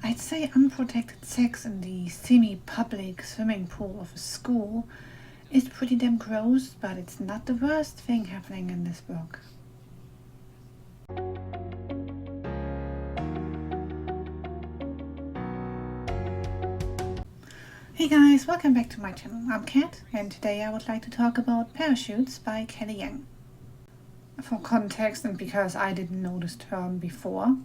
I'd say unprotected sex in the semi-public swimming pool of a school is pretty damn gross, but it's not the worst thing happening in this book. Hey guys, welcome back to my channel. I'm Kat, and today I would like to talk about Parachutes by Kelly Yang. For context, and because I didn't know this term before,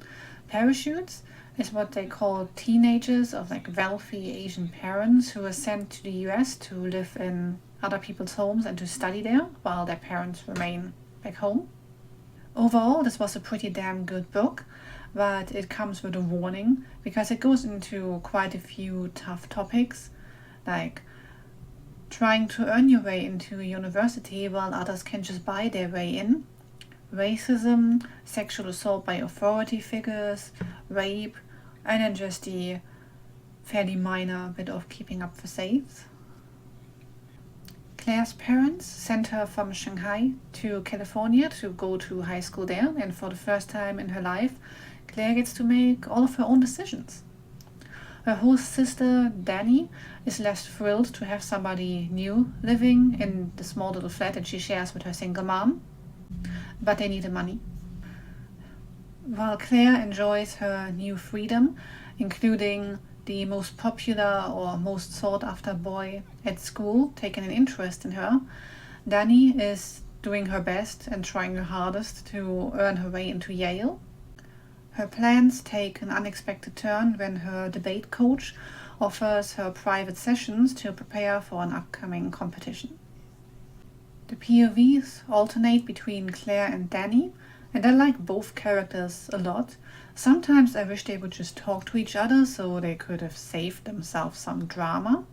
parachutes is what they call teenagers of wealthy Asian parents who are sent to the US to live in other people's homes and to study there while their parents remain back home. Overall, this was a pretty damn good book, but it comes with a warning because it goes into quite a few tough topics, like trying to earn your way into university while others can just buy their way in, racism, sexual assault by authority figures, rape, and then just the fairly minor bit of keeping up facades. Claire's parents sent her from Shanghai to California to go to high school there, and for the first time in her life, Claire gets to make all of her own decisions. Her host sister, Danny, is less thrilled to have somebody new living in the small little flat that she shares with her single mom, but they need the money. While Claire enjoys her new freedom, including the most popular or most sought after boy at school taking an interest in her, Danny is doing her best and trying her hardest to earn her way into Yale. Her plans take an unexpected turn when her debate coach offers her private sessions to prepare for an upcoming competition. The POVs alternate between Claire and Danny, and I like both characters a lot. Sometimes I wish they would just talk to each other so they could have saved themselves some drama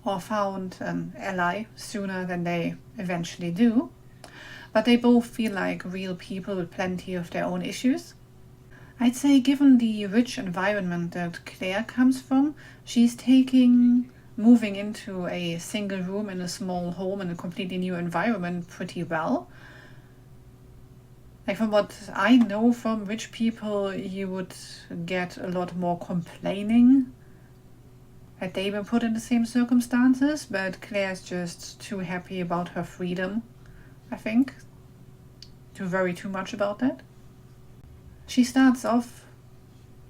or found an ally sooner than they eventually do. But they both feel like real people with plenty of their own issues. I'd say given the rich environment that Claire comes from, she's moving into a single room in a small home in a completely new environment pretty well. From what I know from rich people, you would get a lot more complaining had they been put in the same circumstances, but Claire's just too happy about her freedom, I think, to worry too much about that. She starts off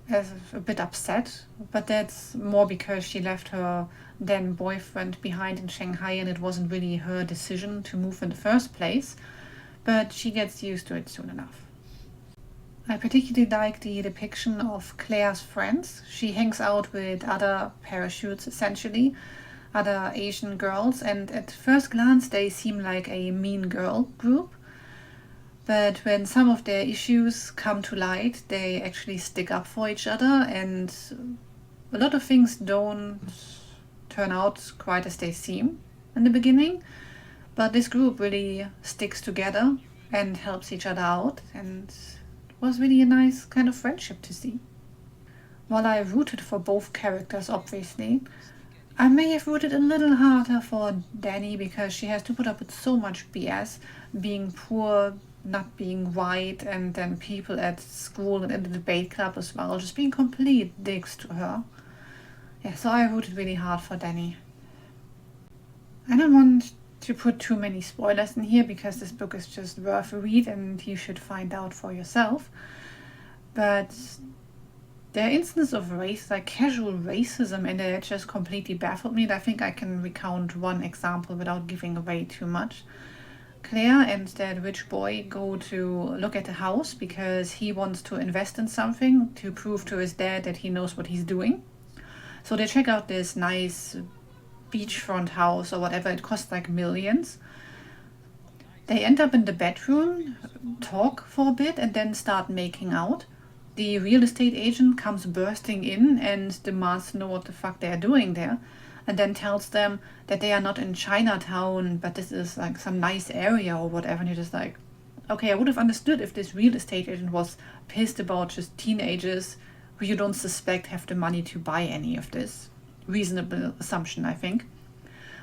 as a bit upset, but that's more because she left her then boyfriend behind in Shanghai and it wasn't really her decision to move in the first place, but she gets used to it soon enough. I particularly like the depiction of Claire's friends. She hangs out with other parachutes, essentially, other Asian girls, and at first glance they seem like a mean girl group. But when some of their issues come to light, they actually stick up for each other, and a lot of things don't turn out quite as they seem in the beginning. But this group really sticks together and helps each other out, and it was really a nice kind of friendship to see. While I rooted for both characters, obviously, I may have rooted a little harder for Danny because she has to put up with so much BS, being poor, not being white, and then people at school and in the debate club as well just being complete dicks to her. Yeah, so I rooted really hard for Danny. I don't want to put too many spoilers in here because this book is just worth a read and you should find out for yourself. But there are instances of casual racism in it that just completely baffled me. And I think I can recount one example without giving away too much. Claire and that rich boy go to look at a house because he wants to invest in something to prove to his dad that he knows what he's doing. So they check out this nice beachfront house or whatever. It costs millions. They end up in the bedroom, talk for a bit, and then start making out. The real estate agent comes bursting in and demands to know what the fuck they're doing there, and then tells them that they are not in Chinatown, but this is some nice area or whatever. And you're just like, okay, I would have understood if this real estate agent was pissed about just teenagers who you don't suspect have the money to buy any of this. Reasonable assumption, I think.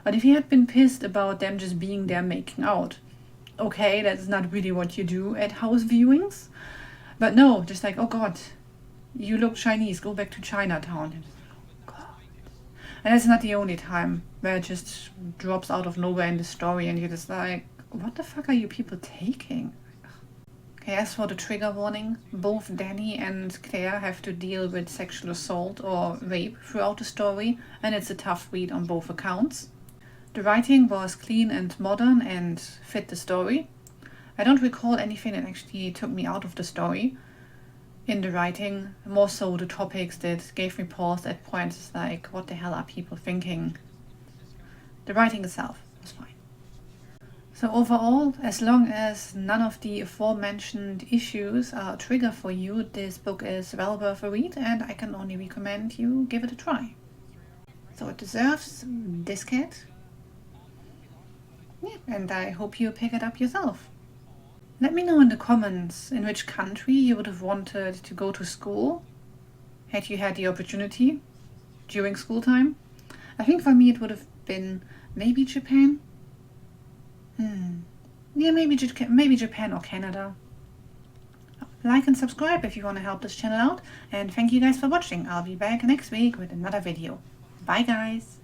But if he had been pissed about them just being there making out, okay, that's not really what you do at house viewings. But no, just oh god, You look Chinese, go back to Chinatown. And God. And it's not the only time where it just drops out of nowhere in the story and you're just like, what the fuck are you people taking? Okay, as for the trigger warning, both Danny and Claire have to deal with sexual assault or rape throughout the story, and it's a tough read on both accounts. The writing was clean and modern and fit the story. I don't recall anything that actually took me out of the story in the writing, more so the topics that gave me pause at points like, what the hell are people thinking? The writing itself was fine. So overall, as long as none of the aforementioned issues are a trigger for you, this book is well worth a read and I can only recommend you give it a try. So it deserves this cat. Yeah, and I hope you pick it up yourself. Let me know in the comments in which country you would have wanted to go to school had you had the opportunity during school time. I think for me it would have been maybe Japan. Yeah, maybe Japan or Canada. Like and subscribe if you want to help this channel out, and thank you guys for watching. I'll be back next week with another video. Bye guys!